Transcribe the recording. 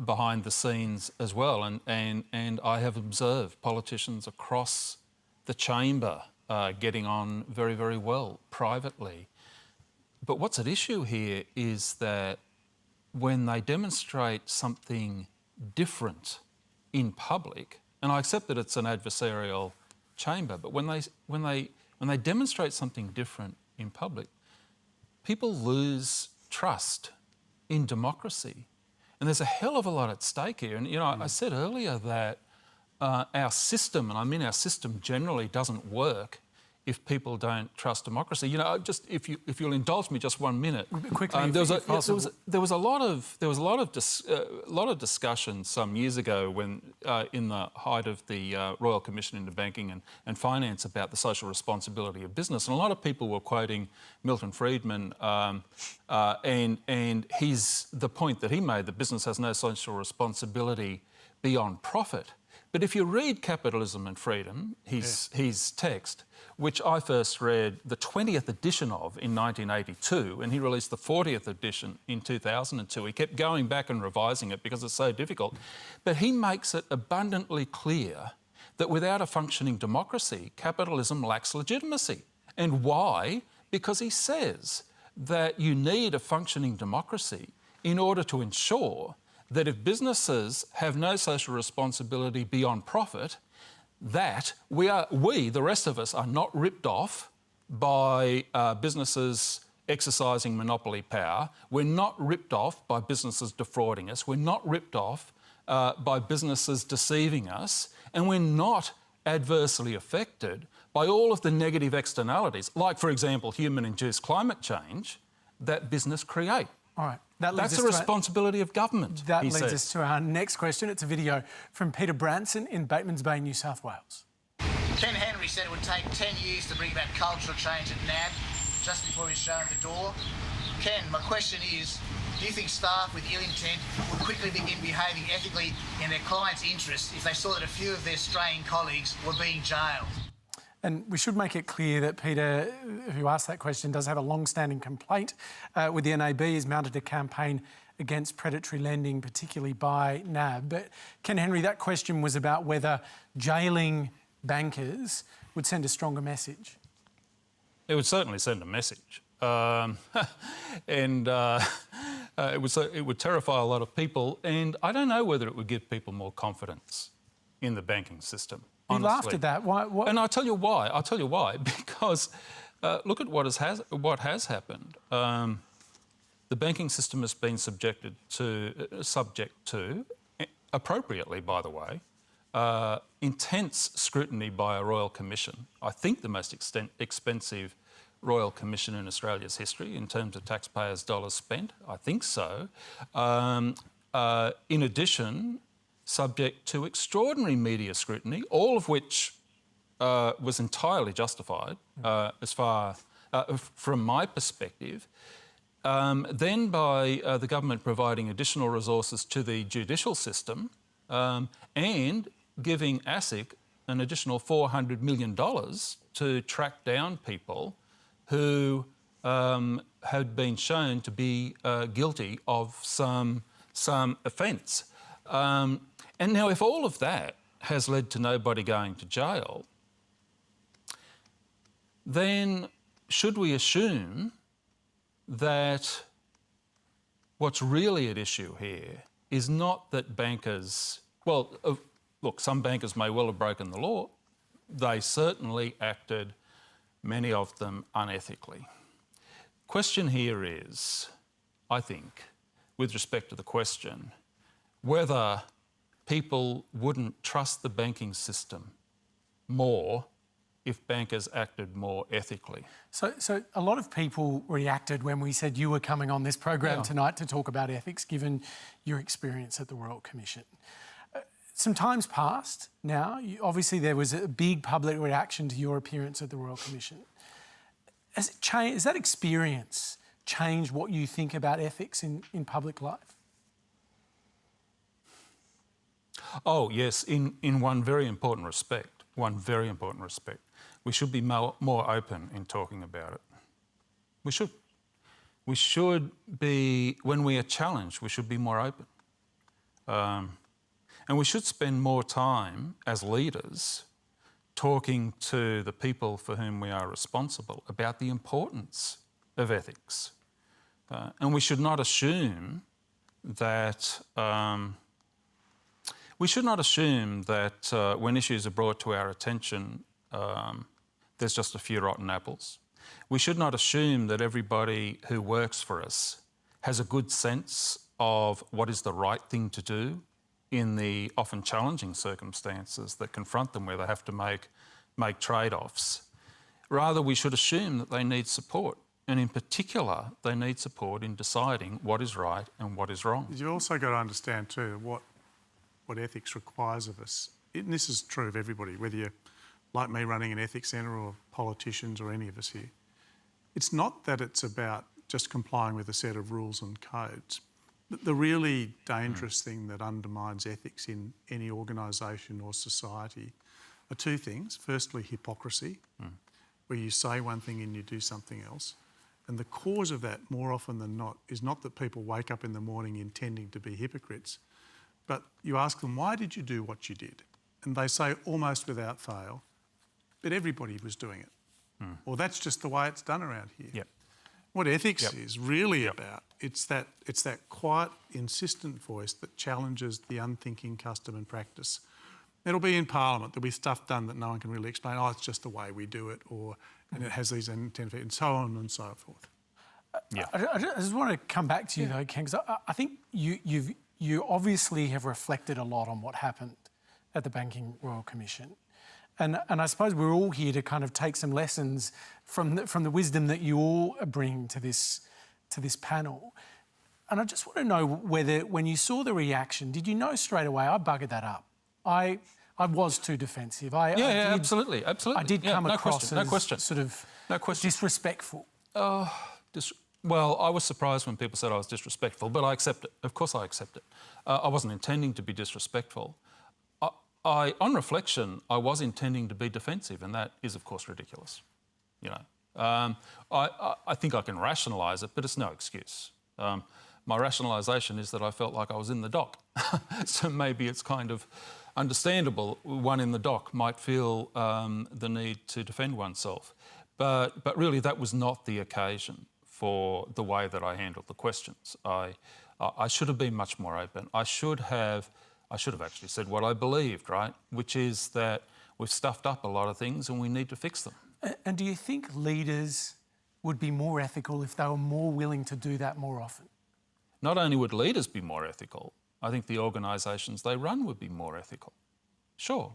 behind the scenes as well, and I have observed politicians across the chamber getting on very, very well privately. But what's at issue here is that when they demonstrate something different in public, and I accept that it's an adversarial chamber, but when they demonstrate something different in public, people lose trust in democracy. And there's a hell of a lot at stake here. And, you know, I said earlier that our system, and I mean our system generally, doesn't work if people don't trust democracy. You know, just if you'll indulge me just 1 minute. Quickly, there was a lot of discussion some years ago when in the height of the Royal Commission into Banking and Finance about the social responsibility of business, and a lot of people were quoting Milton Friedman and the point that he made that business has no social responsibility beyond profit. But if you read Capitalism and Freedom, his text, which I first read the 20th edition of in 1982, and he released the 40th edition in 2002. He kept going back and revising it because it's so difficult. But he makes it abundantly clear that without a functioning democracy, capitalism lacks legitimacy. And why? Because he says that you need a functioning democracy in order to ensure that if businesses have no social responsibility beyond profit, that we, the rest of us, are not ripped off by businesses exercising monopoly power. We're not ripped off by businesses defrauding us. We're not ripped off by businesses deceiving us. And we're not adversely affected by all of the negative externalities, like, for example, human-induced climate change that business create. All right. That's the responsibility of government, That leads us to our next question. It's a video from Peter Branson in Batemans Bay, New South Wales. Ken Henry said it would take 10 years to bring about cultural change at Nabs just before he's shown the door. Ken, my question is, do you think staff with ill intent would quickly begin behaving ethically in their clients' interests if they saw that a few of their straying colleagues were being jailed? And we should make it clear that Peter, who asked that question, does have a long-standing complaint with the NAB. He's mounted a campaign against predatory lending, particularly by NAB. But, Ken Henry, that question was about whether jailing bankers would send a stronger message. It would certainly send a message. It would terrify a lot of people, and I don't know whether it would give people more confidence in the banking system. You laughed at that. Why? And I'll tell you why. Because look at what has happened. The banking system has been subject to, appropriately, by the way, intense scrutiny by a Royal Commission. I think the most expensive Royal Commission in Australia's history in terms of taxpayers' dollars spent. I think so. In addition, subject to extraordinary media scrutiny, all of which was entirely justified from my perspective, then by the government providing additional resources to the judicial system and giving ASIC an additional $400 million to track down people who had been shown to be guilty of some offence. And now, if all of that has led to nobody going to jail, then should we assume that what's really at issue here is not that bankers... Well, look, some bankers may well have broken the law. They certainly acted, many of them, unethically. Question here is, I think, with respect to the question, whether people wouldn't trust the banking system more if bankers acted more ethically. So a lot of people reacted when we said you were coming on this program tonight to talk about ethics, given your experience at the Royal Commission. Some time's passed now. Obviously, there was a big public reaction to your appearance at the Royal Commission. Has that experience changed what you think about ethics in public life? Oh, yes, in one very important respect. We should be more open in talking about it. We should. We should be, when we are challenged, we should be more open. And we should spend more time as leaders talking to the people for whom we are responsible about the importance of ethics. And we should not assume that when issues are brought to our attention, there's just a few rotten apples. We should not assume that everybody who works for us has a good sense of what is the right thing to do in the often challenging circumstances that confront them, where they have to make trade-offs. Rather, we should assume that they need support, and in particular, they need support in deciding what is right and what is wrong. You've also got to understand too what ethics requires of us. And this is true of everybody, whether you're like me running an ethics centre or politicians or any of us here. It's not that it's about just complying with a set of rules and codes. The really dangerous thing that undermines ethics in any organisation or society are two things. Firstly, hypocrisy, where you say one thing and you do something else. And the cause of that, more often than not, is not that people wake up in the morning intending to be hypocrites, but you ask them, why did you do what you did? And they say almost without fail, but everybody was doing it. Or that's just the way it's done around here. Yep. What ethics is really about, it's that quiet, insistent voice that challenges the unthinking custom and practice. It'll be in Parliament, there'll be stuff done that no one can really explain. Oh, it's just the way we do it, and it has these unintended, and so on and so forth. I just want to come back to you though, Ken, because I think you obviously have reflected a lot on what happened at the Banking Royal Commission. And I suppose we're all here to kind of take some lessons from the wisdom that you all bring to this panel. And I just want to know whether, when you saw the reaction, did you know straight away, I buggered that up? I was too defensive. Absolutely. I did come across as sort of disrespectful. Well, I was surprised when people said I was disrespectful, but I accept it. Of course I accept it. I wasn't intending to be disrespectful. On reflection, I was intending to be defensive, and that is, of course, ridiculous. You know, I think I can rationalise it, but it's no excuse. My rationalisation is that I felt like I was in the dock. So maybe it's kind of understandable one in the dock might feel the need to defend oneself. But really that was not the occasion for the way that I handled the questions. I should have been much more open. I should have actually said what I believed, right? Which is that we've stuffed up a lot of things and we need to fix them. And do you think leaders would be more ethical if they were more willing to do that more often? Not only would leaders be more ethical, I think the organisations they run would be more ethical. Sure.